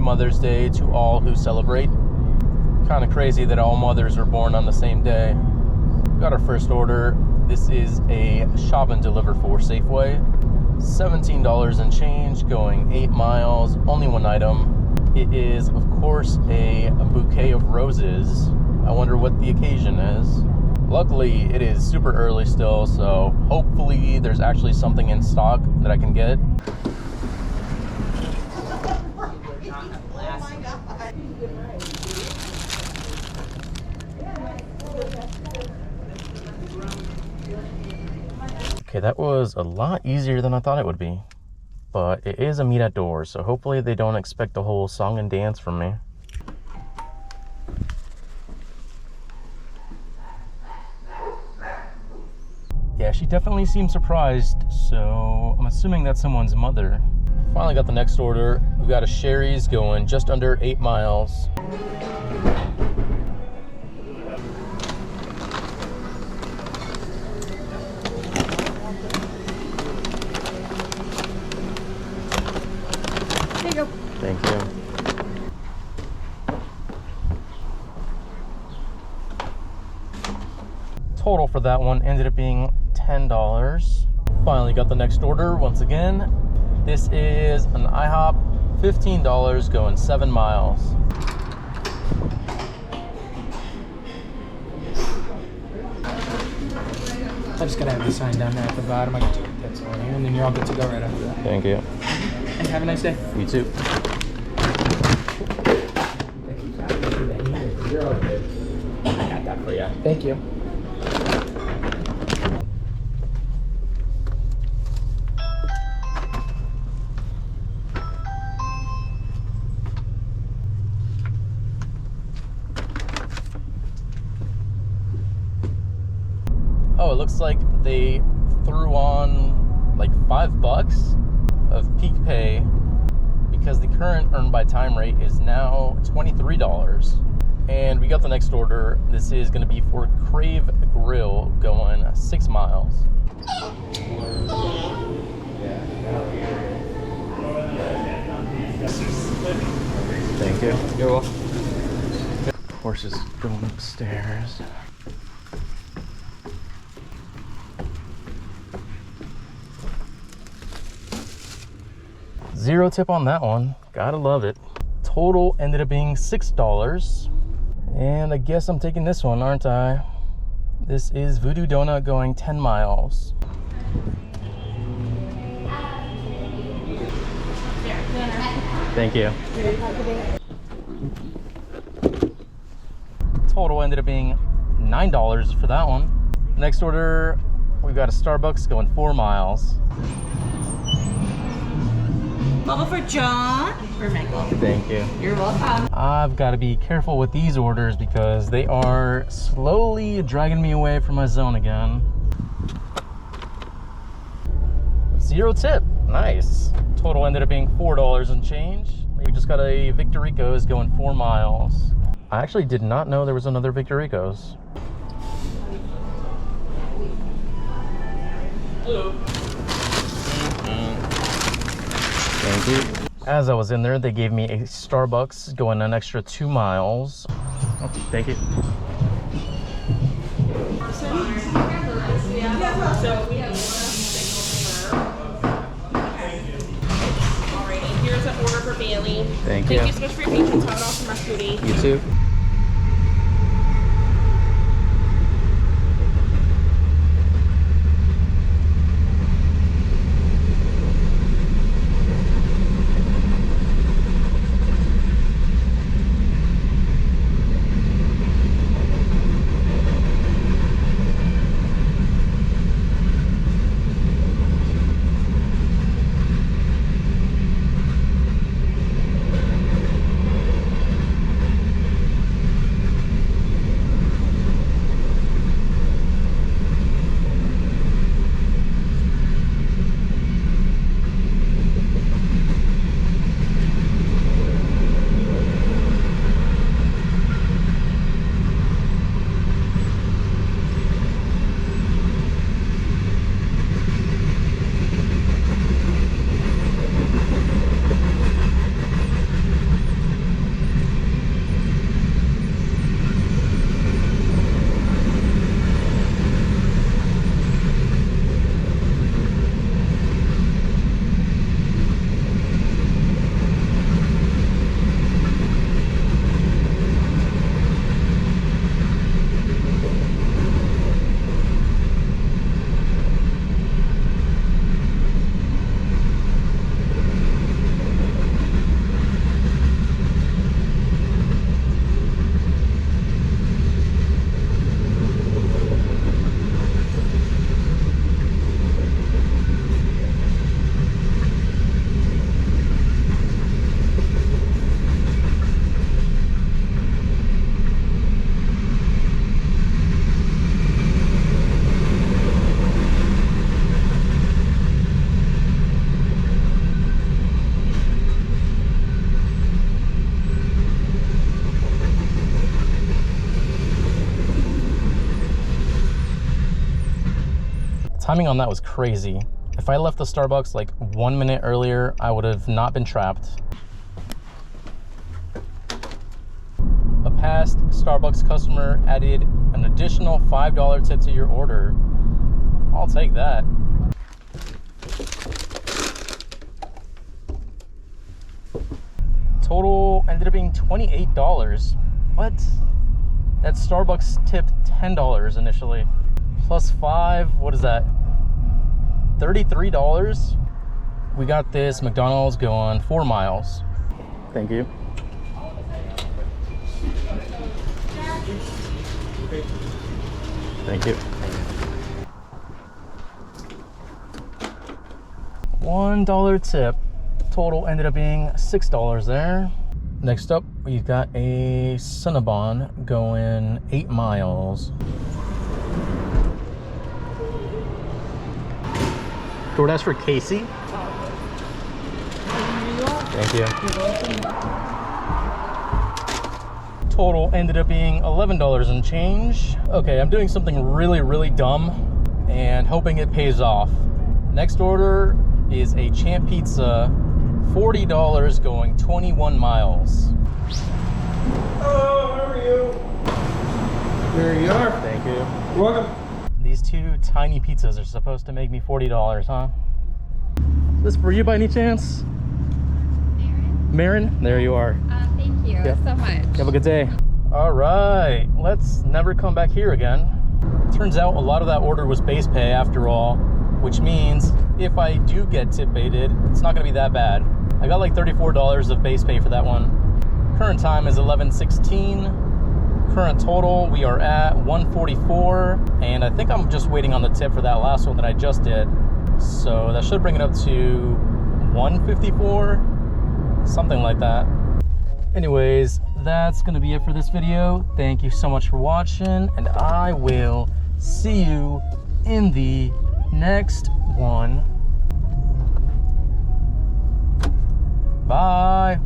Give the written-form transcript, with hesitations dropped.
Mother's Day to all who celebrate. Kind of crazy that all mothers are born on the same day. Got our first order. This is a shop and deliver for Safeway. $17 and change, going 8 miles, only one item. It is, of course, a bouquet of roses. I wonder what the occasion is. Luckily, it is super early still, so hopefully there's actually something in stock that I can get. Okay, that was a lot easier than I thought it would be. But it is a meet at doors, so hopefully they don't expect a whole song and dance from me. Yeah, she definitely seemed surprised, so I'm assuming that's someone's mother. Finally got the next order. We got a Sherry's going just under 8 miles. There you go. Thank you. Total for that one ended up being $10. Finally got the next order once again. This is an IHOP, $15, going 7 miles. I just gotta have the sign down there at the bottom. I can take that sign here, and then you're all good to go right after that. Thank you. And have a nice day. You too. You're all good. I got that for you. Thank you. Oh, it looks like they threw on like $5 of peak pay because the current earn by time rate is now $23. And we got the next order. This is going to be for Crave Grill, going 6 miles. Thank you. You're welcome. Horse is going upstairs. Zero tip on that one. Gotta love it. Total ended up being $6. And I guess I'm taking this one, aren't I? This is Voodoo Donut going 10 miles. Thank you. Total ended up being $9 for that one. Next order, we've got a Starbucks going 4 miles. Bubble for John. For Michael. Thank you. You're welcome. I've got to be careful with these orders because they are slowly dragging me away from my zone again. Zero tip. Nice. Total ended up being $4 and change. We just got a Victorico's going 4 miles. I actually did not know there was another Victorico's. Hello. Thank you. As I was in there, they gave me a Starbucks going an extra 2 miles. Oh, thank you. Alrighty, here's an order for Bailey. Thank you. Thank you so much for your patience. Have an awesome rest of your day. You too. Timing on that was crazy. If I left the Starbucks like 1 minute earlier, I would have not been trapped. A past Starbucks customer added an additional $5 tip to your order. I'll take that. Total ended up being $28. What? That Starbucks tipped $10 initially. Plus 5, what is that? $33. We got this McDonald's going 4 miles. Thank you. Thank you. $1 tip. Total ended up being $6 there. Next up, we've got a Cinnabon going 8 miles. DoorDash for Casey. Thank you. Total ended up being $11 and change. Okay, I'm doing something really dumb and hoping it pays off. Next order is a Champ Pizza, $40 going 21 miles. Hello, how are you? There you are. Thank you. You're welcome. These 2 tiny pizzas are supposed to make me $40, huh? Is this for you by any chance? Marin? There you are. Thank you so much. Have a good day. All right, let's never come back here again. Turns out a lot of that order was base pay after all, which means if I do get tip baited, it's not gonna be that bad. I got like $34 of base pay for that one. Current time is 11:16. Current total, we are at 144, and I think I'm just waiting on the tip for that last one that I just did. So that should bring it up to 154, something like that. Anyways, that's gonna be it for this video. Thank you so much for watching, and I will see you in the next one. Bye.